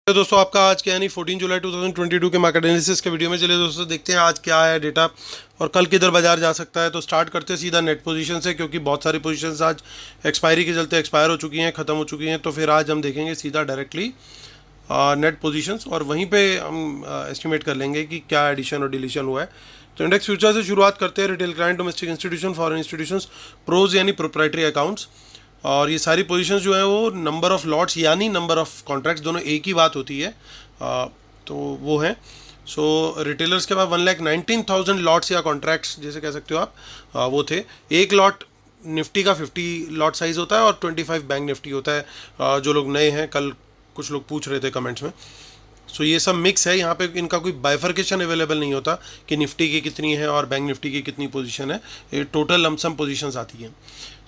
तो दोस्तों आपका आज के यानी 14 जुलाई 2022 के मार्केट एनालिसिस के वीडियो में चलिए दोस्तों देखते हैं आज क्या है डेटा और कल किधर बाजार जा सकता है। तो स्टार्ट करते हैं सीधा नेट पोजीशन से, क्योंकि बहुत सारी पोजीशंस आज एक्सपायरी के चलते एक्सपायर हो चुकी हैं, ख़त्म हो चुकी हैं। तो फिर आज हम देखेंगे सीधा डायरेक्टली नेट पोजीशंस और वहीं पे हम एस्टिमेट कर लेंगे कि क्या एडिशन और डिलीशन हुआ है। तो इंडेक्स फ्यूचर से शुरुआत करते हैं। Retail client, domestic institution, foreign institutions, pros यानी प्रोप्राइटरी अकाउंट्स, और ये सारी पोजीशंस जो है वो नंबर ऑफ़ लॉट्स यानी नंबर ऑफ़ कॉन्ट्रैक्ट्स, दोनों एक ही बात होती है। तो वो है। सो रिटेलर्स के पास 1,19,000 लॉट्स या कॉन्ट्रैक्ट्स जैसे कह सकते हो आप, वो थे। एक लॉट निफ्टी का 50 लॉट साइज़ होता है और 25 बैंक निफ्टी होता है। जो लोग नए हैं, कल कुछ लोग पूछ रहे थे कमेंट्स में। सो ये सब मिक्स है, यहाँ पे इनका कोई बाइफर्केशन अवेलेबल नहीं होता कि निफ्टी की कितनी है और बैंक निफ्टी की कितनी पोजीशन है। ये टोटल लमसम पोजीशंस आती हैं।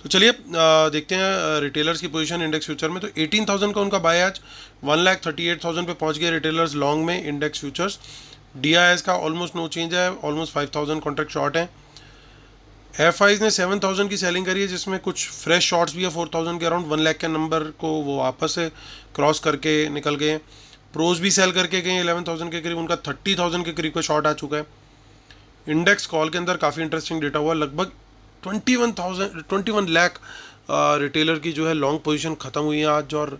तो चलिए देखते हैं रिटेलर्स की पोजीशन इंडेक्स फ्यूचर में। तो 18,000 का उनका बाय आज 1,38,000 पे पहुंच गए रिटेलर्स लॉन्ग में इंडेक्स फ्यूचर्स। DIs का ऑलमोस्ट नो चेंज है, ऑलमोस्ट 5,000 कॉन्ट्रैक्ट शॉर्ट हैं। FIs ने 7,000 की सेलिंग करी है, जिसमें कुछ फ्रेश शॉर्ट्स भी है 4,000 के अराउंड। 1 लाख के नंबर को वो वापस से क्रॉस करके निकल गए। प्रोज भी सेल करके गए 11,000 के करीब, उनका 30,000 के करीब का शॉर्ट आ चुका है। इंडेक्स कॉल के अंदर काफ़ी इंटरेस्टिंग डेटा हुआ, लगभग 21 लाख रिटेलर की जो है लॉन्ग पोजीशन ख़त्म हुई है आज, और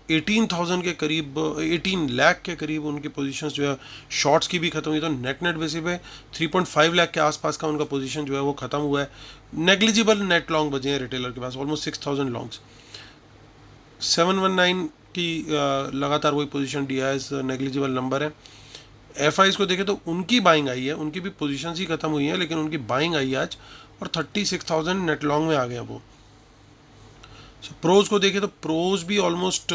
18,000 के करीब 18 लाख के करीब उनकी पोजीशंस जो है शॉर्ट्स की भी ख़त्म हुई। तो नेट बेसिस पे 3.5 लाख के आसपास का उनका पोजीशन जो है वो ख़त्म हुआ है। नेग्लिजिबल नेट लॉन्ग बचे हैं रिटेलर के पास, ऑलमोस्ट 6,000 लॉन्ग्स। 719 की लगातार वही पोजीशन DIs नेग्लिजिबल नंबर है। FIs को देखें तो उनकी बाइंग आई है, उनकी भी पोजीशंस ही खत्म हुई हैं, लेकिन उनकी बाइंग आई आज और 36,000 नेट लॉन्ग में आ गए वो। प्रोज को देखें तो प्रोज भी ऑलमोस्ट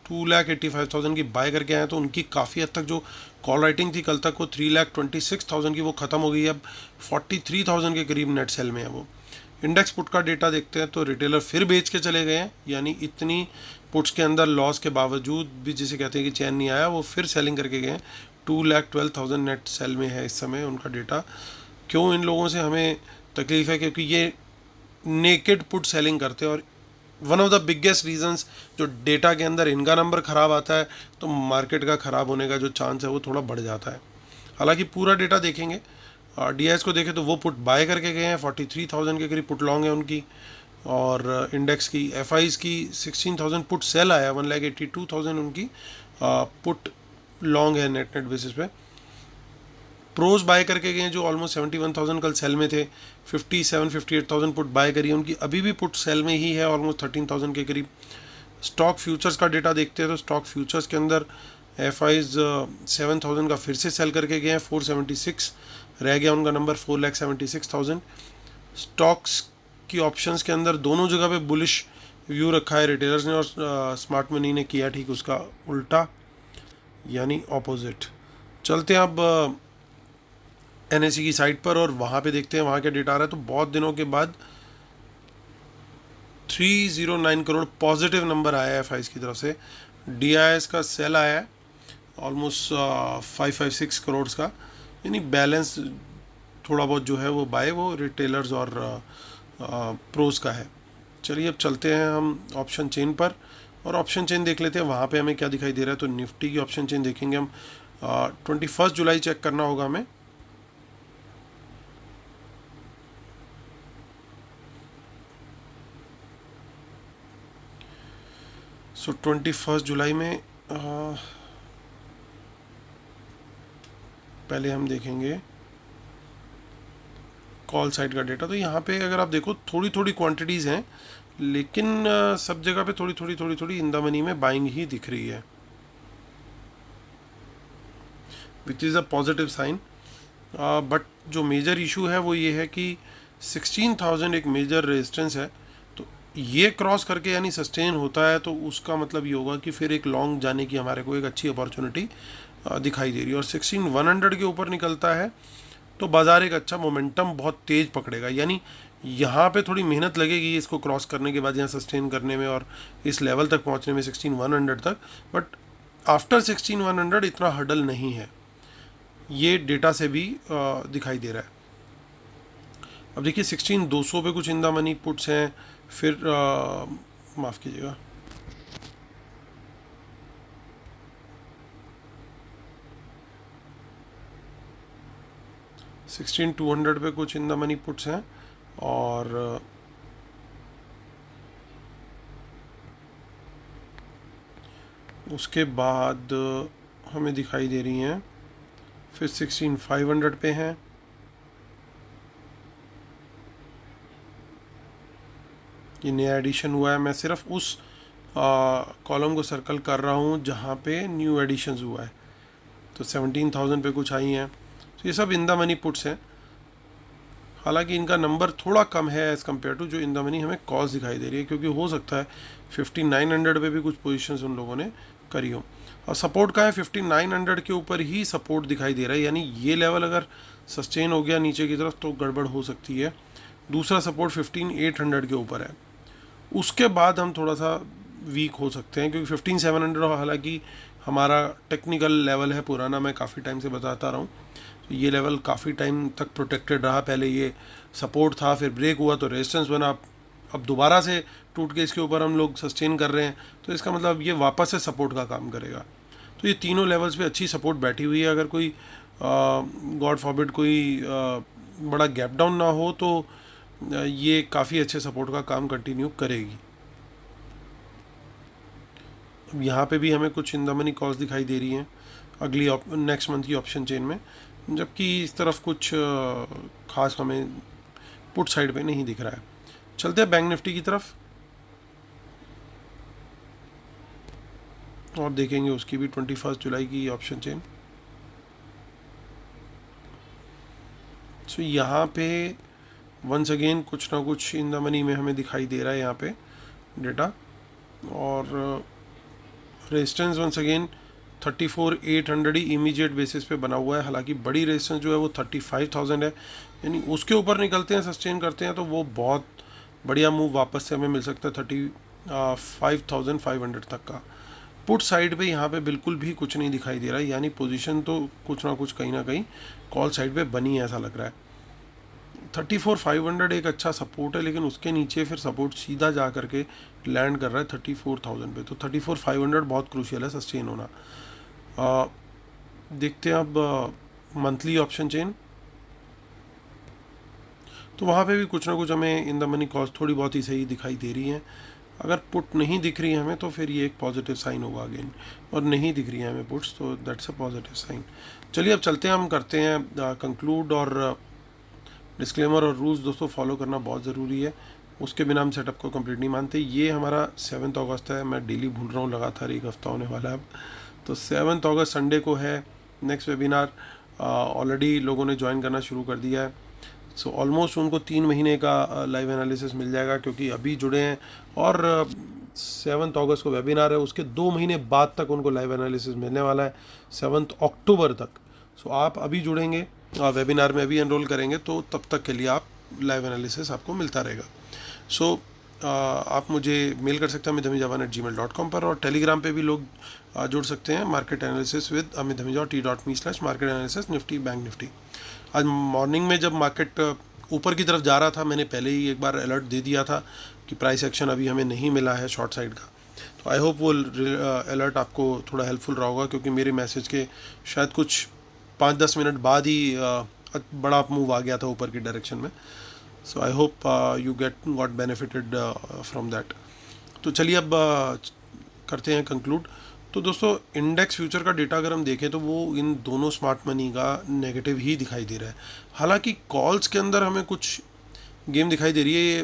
2,85,000 की बाय करके आए, तो उनकी काफ़ी हद तक जो कॉल राइटिंग थी कल तक वो 3,26,000 की वो ख़त्म हो गई है। अब 43,000 के करीब नेट सेल में है वो। इंडेक्स पुट का डेटा देखते हैं तो रिटेलर फिर बेच के चले गए हैं, यानी इतनी पुट्स के अंदर लॉस के बावजूद भी, जिसे कहते हैं कि चैन नहीं आया, वो फिर सेलिंग करके गए हैं। 2,12,000 नेट सेल में है इस समय उनका डेटा। क्यों इन लोगों से हमें तकलीफ़ है? क्योंकि ये नेकेड पुट सेलिंग करते हैं, और one of the biggest reasons जो डेटा के अंदर इनका नंबर ख़राब आता है तो मार्केट का ख़राब होने का जो चांस है वो थोड़ा बढ़ जाता है। हालांकि पूरा डेटा देखेंगे, DIs को देखें तो वो पुट बाय करके गए हैं, 43,000 के करीब पुट लॉन्ग है उनकी, और इंडेक्स की FIs की 16,000 पुट सेल आया, 1,82,000 उनकी पुट लॉन्ग है नेट बेसिस पे। प्रोज बाय करके गए जो ऑलमोस्ट 71,000 कल सेल में थे, 58,000 पुट बाय करी है उनकी, अभी भी पुट सेल में ही है ऑलमोस्ट 13,000 के करीब। स्टॉक फ्यूचर्स का डेटा देखते हैं तो स्टॉक फ्यूचर्स के अंदर FIs 7,000 का फिर से सेल करके गए हैं, 476 रह गया उनका नंबर, 4,76,000। स्टॉक्स की ऑप्शंस के अंदर दोनों जगह पे बुलिश व्यू रखा है रिटेलर्स ने, और स्मार्ट मनी ने किया ठीक उसका उल्टा, यानी ऑपोजिट। चलते हैं अब NSE की साइट पर और वहाँ पे देखते हैं वहाँ क्या डेटा आ रहा है। तो बहुत दिनों के बाद 309 करोड़ पॉजिटिव नंबर आया है FIs की तरफ से। DIs का सेल आया है ऑलमोस्ट 556 करोड़ का, यानी बैलेंस थोड़ा बहुत जो है वो बाय वो रिटेलर्स और प्रोज का है। चलिए अब चलते हैं हम ऑप्शन चेन पर और ऑप्शन चेन देख लेते हैं वहाँ पे हमें क्या दिखाई दे रहा है। तो निफ्टी की ऑप्शन चेन देखेंगे हम। 21 जुलाई चेक करना होगा हमें। सो 21 जुलाई में पहले हम देखेंगे कॉल साइड का डेटा। तो यहाँ पे अगर आप देखो थोड़ी थोड़ी क्वांटिटीज़ हैं, लेकिन सब जगह पे थोड़ी थोड़ी इन द मनी में बाइंग ही दिख रही है, which is a positive sign. But जो मेजर इशू है वो ये है कि 16,000 एक मेजर रेजिस्टेंस है, तो ये क्रॉस करके यानी सस्टेन होता है तो उसका मतलब ये होगा कि फिर एक लॉन्ग जाने की हमारे को एक अच्छी अपॉर्चुनिटी दिखाई दे रही है। और 16,100 के ऊपर निकलता है तो बाज़ार एक अच्छा मोमेंटम बहुत तेज़ पकड़ेगा, यानी यहाँ पे थोड़ी मेहनत लगेगी इसको क्रॉस करने के बाद, यहाँ सस्टेन करने में और इस लेवल तक पहुँचने में 16,100 तक। बट आफ्टर 16,100 इतना हर्डल नहीं है, ये डेटा से भी दिखाई दे रहा है। अब देखिए 16,200 पे कुछ इन द मनी पुट्स हैं, फिर माफ़ कीजिएगा 16,200 पे कुछ इन द मनी पुट्स हैं और उसके बाद हमें दिखाई दे रही हैं फिर 16,500 पे हैं, ये नया एडिशन हुआ है। मैं सिर्फ उस कॉलम को सर्कल कर रहा हूँ जहाँ पे न्यू एडिशंस हुआ है। तो 17,000 पे कुछ आई हैं, तो ये सब इन द मनी पुट्स हैं। हालांकि इनका नंबर थोड़ा कम है एज़ कम्पेयर टू जो इन द मनी हमें कॉल्स दिखाई दे रही है, क्योंकि हो सकता है 5,900 पे भी कुछ पोजीशंस उन लोगों ने करी हो। और सपोर्ट का है 5,900 के ऊपर ही सपोर्ट दिखाई दे रहा है, यानी ये लेवल अगर सस्टेन हो गया नीचे की तरफ तो गड़बड़ हो सकती है। दूसरा सपोर्ट 15,800 के ऊपर है, उसके बाद हम थोड़ा सा वीक हो सकते हैं, क्योंकि 15,700 हालांकि हमारा टेक्निकल लेवल है पुराना, मैं काफ़ी टाइम से बताता रहा हूँ। ये लेवल काफ़ी टाइम तक प्रोटेक्टेड रहा, पहले ये सपोर्ट था, फिर ब्रेक हुआ तो रेजिस्टेंस बना, अब दोबारा से टूट के इसके ऊपर हम लोग सस्टेन कर रहे हैं, तो इसका मतलब ये वापस से सपोर्ट का काम करेगा। तो ये तीनों लेवल्स पे अच्छी सपोर्ट बैठी हुई है। अगर कोई गॉड फॉरबिड कोई बड़ा गैप डाउन ना हो तो ये काफ़ी अच्छे सपोर्ट का काम कंटिन्यू करेगी। अब यहाँ पे भी हमें कुछ इन द मनी कॉल्स दिखाई दे रही हैं अगली नेक्स्ट मंथ की ऑप्शन चेन में, जबकि इस तरफ कुछ खास हमें पुट साइड पे नहीं दिख रहा है। चलते हैं बैंक निफ्टी की तरफ और देखेंगे उसकी भी 21 जुलाई की ऑप्शन चेन। सो यहाँ पे वंस अगेन कुछ ना कुछ इन द मनी में हमें दिखाई दे रहा है यहाँ पे डेटा, और रेजिस्टेंस वंस अगेन 34,800 ही इमीडिएट बेसिस पे बना हुआ है। हालांकि बड़ी रेजिस्टेंस जो है वो 35,000 है, यानी उसके ऊपर निकलते हैं, सस्टेन करते हैं तो वो बहुत बढ़िया मूव वापस से हमें मिल सकता है 35,500 तक का। पुट साइड पे यहाँ पे बिल्कुल भी कुछ नहीं दिखाई दे रहा है, यानी पोजीशन तो कुछ ना कहीं कॉल साइड पे बनी है ऐसा लग रहा है। 34,500 एक अच्छा सपोर्ट है, लेकिन उसके नीचे फिर सपोर्ट सीधा जा करके लैंड कर रहा है 34,000 पे, तो 34,500 बहुत क्रूशियल है सस्टेन होना। देखते हैं अब मंथली ऑप्शन चेन, तो वहाँ पे भी कुछ ना कुछ हमें इन द मनी कॉस्ट थोड़ी बहुत ही सही दिखाई दे रही हैं। अगर पुट नहीं दिख रही है हमें तो फिर ये एक पॉजिटिव साइन होगा अगेन, और नहीं दिख रही है हमें पुट्स तो दैट्स अ पॉजिटिव साइन। चलिए अब चलते हैं, हम करते हैं कंक्लूड, और डिस्क्लेमर और रूल्स दोस्तों फॉलो करना बहुत ज़रूरी है, उसके बिना हम सेटअप को कंप्लीट नहीं मानते। ये हमारा 7 अगस्त है, मैं डेली भूल रहा हूँ, लगातार एक हफ्ता होने वाला है अब। तो 7 अगस्त संडे को है नेक्स्ट वेबिनार, ऑलरेडी लोगों ने ज्वाइन करना शुरू कर दिया है। सो ऑलमोस्ट उनको 3 महीने का लाइव एनालिसिस मिल जाएगा, क्योंकि अभी जुड़े हैं, और 7 अगस्त को वेबिनार है, उसके 2 महीने बाद तक उनको लाइव एनालिसिस मिलने वाला है 7 अक्टूबर तक। सो आप अभी जुड़ेंगे वेबिनार में अभी एनरोल करेंगे तो तब तक के लिए आप लाइव एनालिसिस आपको मिलता रहेगा। सो आप मुझे मेल कर सकते हैं amitdhamija1@gmail.com पर, और टेलीग्राम पे भी लोग जुड़ सकते हैं, market analysis with Amit Dhamija t.me/market analysis Nifty bank Nifty. आज मॉर्निंग में जब मार्केट ऊपर की तरफ जा रहा था, मैंने पहले ही एक बार अलर्ट दे दिया था कि प्राइस एक्शन अभी हमें नहीं मिला है शॉर्ट साइड का, तो आई होप वो अलर्ट आपको थोड़ा हेल्पफुल रहा होगा, क्योंकि मेरे मैसेज के शायद कुछ 5-10 मिनट बाद ही बड़ा मूव आ गया था ऊपर की डायरेक्शन में। So I hope you got benefited from that. तो चलिए अब करते हैं कंक्लूड। तो दोस्तों इंडेक्स फ्यूचर का डेटा अगर हम देखें तो वो इन दोनों स्मार्ट मनी का नेगेटिव ही दिखाई दे रहा है। हालांकि कॉल्स के अंदर हमें कुछ गेम दिखाई दे रही है। ये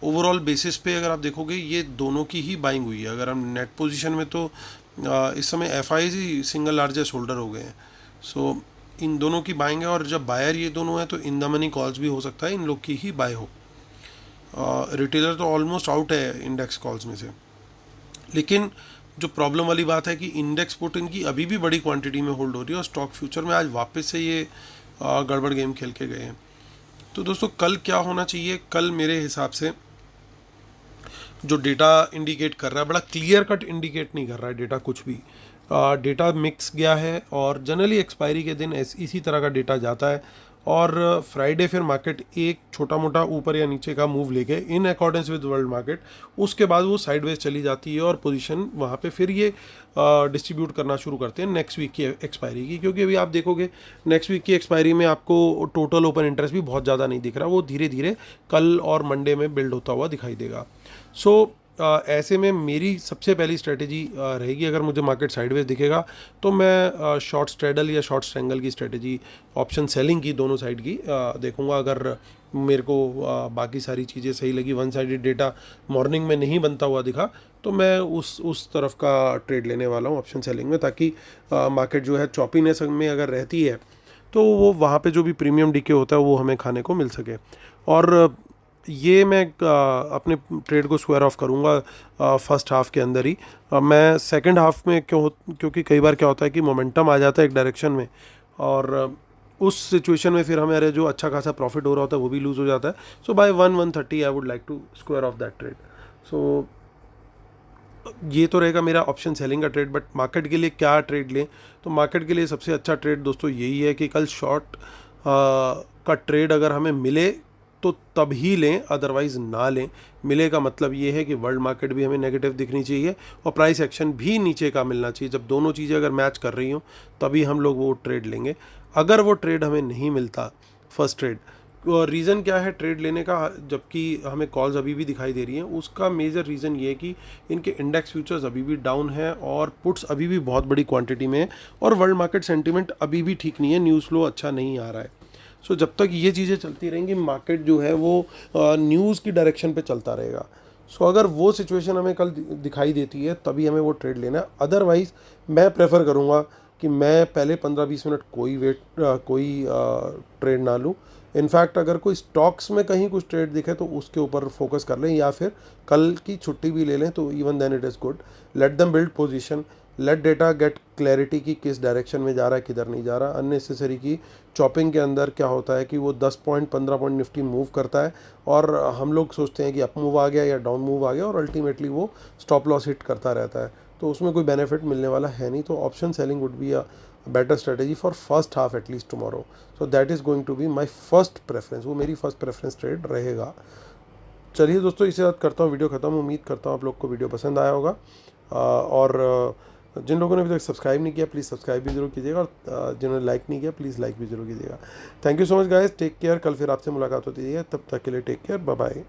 ओवरऑल बेसिस पे अगर आप देखोगे ये दोनों की ही बाइंग हुई है। अगर हम नेट पोजीशन में तो इस समय एफआईज ही सिंगल लार्जेस्ट होल्डर हो गए हैं। सो इन दोनों की बाइंग है, और जब बायर ये दोनों है तो इन द मनी कॉल्स भी हो सकता है इन लोग की ही बाय हो। रिटेलर तो ऑलमोस्ट आउट है इंडेक्स कॉल्स में से। लेकिन जो प्रॉब्लम वाली बात है कि इंडेक्स पुट इनकी अभी भी बड़ी क्वांटिटी में होल्ड हो रही है, और स्टॉक फ्यूचर में आज वापस से ये गड़बड़ गेम खेल के गए हैं। तो दोस्तों कल क्या होना चाहिए? कल मेरे हिसाब से जो डेटा इंडिकेट कर रहा है, बड़ा क्लियर कट इंडिकेट नहीं कर रहा है डेटा कुछ भी। डेटा मिक्स गया है, और जनरली एक्सपायरी के दिन इसी तरह का डेटा जाता है, और फ्राइडे फिर मार्केट एक छोटा मोटा ऊपर या नीचे का मूव लेके in accordance with world market, उसके बाद वो साइडवेज चली जाती है और पोजीशन वहाँ पे फिर ये डिस्ट्रीब्यूट करना शुरू करते हैं नेक्स्ट वीक की एक्सपायरी की। क्योंकि अभी आप देखोगे नेक्स्ट वीक की एक्सपायरी में आपको टोटल ओपन इंटरेस्ट भी बहुत ज़्यादा नहीं दिख रहा, वो धीरे धीरे कल और मंडे में बिल्ड होता हुआ दिखाई देगा। सो ऐसे में मेरी सबसे पहली स्ट्रेटेजी रहेगी, अगर मुझे मार्केट साइडवेज दिखेगा तो मैं शॉर्ट स्ट्रेडल या शॉर्ट स्ट्रेंगल की स्ट्रेटेजी, ऑप्शन सेलिंग की दोनों साइड की देखूंगा। अगर मेरे को बाकी सारी चीज़ें सही लगी, वन साइडेड डेटा मॉर्निंग में नहीं बनता हुआ दिखा, तो मैं उस तरफ का ट्रेड लेने वाला हूँ ऑप्शन सेलिंग में, ताकि मार्केट जो है चॉपीनेस में अगर रहती है तो वो वहाँ पे जो भी प्रीमियम डीके होता है वो हमें खाने को मिल सके। और ये मैं अपने ट्रेड को स्क्वायर ऑफ करूँगा फर्स्ट हाफ के अंदर ही। मैं सेकंड हाफ में क्योंकि कई बार क्या होता है कि मोमेंटम आ जाता है एक डायरेक्शन में, और उस सिचुएशन में फिर हमारे जो अच्छा खासा प्रॉफिट हो रहा होता है वो भी लूज़ हो जाता है। So by 1:30 I would like to square off that trade. सो ये तो रहेगा मेरा ऑप्शन सेलिंग का ट्रेड। बट मार्केट के लिए क्या ट्रेड लें, तो मार्केट के लिए सबसे अच्छा ट्रेड दोस्तों यही है कि कल शॉर्ट का ट्रेड अगर हमें मिले तो तब ही लें, अदरवाइज़ ना लें। मिले का मतलब ये है कि वर्ल्ड मार्केट भी हमें नेगेटिव दिखनी चाहिए और प्राइस एक्शन भी नीचे का मिलना चाहिए। जब दोनों चीज़ें अगर मैच कर रही हों तभी हम लोग वो ट्रेड लेंगे। अगर वो ट्रेड हमें नहीं मिलता फर्स्ट ट्रेड, रीज़न क्या है ट्रेड लेने का, जबकि हमें कॉल्स अभी भी दिखाई दे रही हैं, उसका मेजर रीज़न ये है कि इनके इंडेक्स फ्यूचर्स अभी भी डाउन है और पुट्स अभी भी बहुत बड़ी क्वांटिटी में है, और वर्ल्ड मार्केट सेंटिमेंट अभी भी ठीक नहीं है, न्यूज़ फ्लो अच्छा नहीं आ रहा है। सो जब तक ये चीज़ें चलती रहेंगी मार्केट जो है वो न्यूज़ की डायरेक्शन पे चलता रहेगा। सो अगर वो सिचुएशन हमें कल दिखाई देती है तभी हमें वो ट्रेड लेना है। अदरवाइज़ मैं प्रेफर करूँगा कि मैं पहले 15-20 मिनट कोई ट्रेड ना लूँ। इनफैक्ट अगर कोई स्टॉक्स में कहीं कुछ ट्रेड दिखे तो उसके ऊपर फोकस कर लें, या फिर कल की छुट्टी भी ले लें, तो even then it is good. Let them build position, let data get clarity कि किस डायरेक्शन में जा रहा है, किधर नहीं जा रहा। अननेसेसरी की चॉपिंग के अंदर क्या होता है कि वो 10 पॉइंट 15 पॉइंट निफ्टी मूव करता है और हम लोग सोचते हैं कि अप मूव आ गया या डाउन मूव आ गया, और अल्टीमेटली वो स्टॉप लॉस हिट करता रहता है, तो उसमें कोई बेनिफिट मिलने वाला है नहीं। तो option selling would be a better strategy for first half at least tomorrow. So that is going to be my first preference, वो मेरी फर्स्ट प्रेफरेंस ट्रेड रहेगा। चलिए दोस्तों, इसे साथ करता हूँ वीडियो ख़त्म। उम्मीद करता हूँ आप लोग को वीडियो पसंद आया होगा, और जिन लोगों ने अभी तक सब्सक्राइब नहीं किया प्लीज़ सब्सक्राइब भी जरूर कीजिएगा, और जिन्होंने लाइक नहीं किया प्लीज़ लाइक भी जरूर कीजिएगा। Thank you so much guys, take care. कल फिर आपसे मुलाकात होती है, तब तक के लिए टेक केयर, बाय बाय।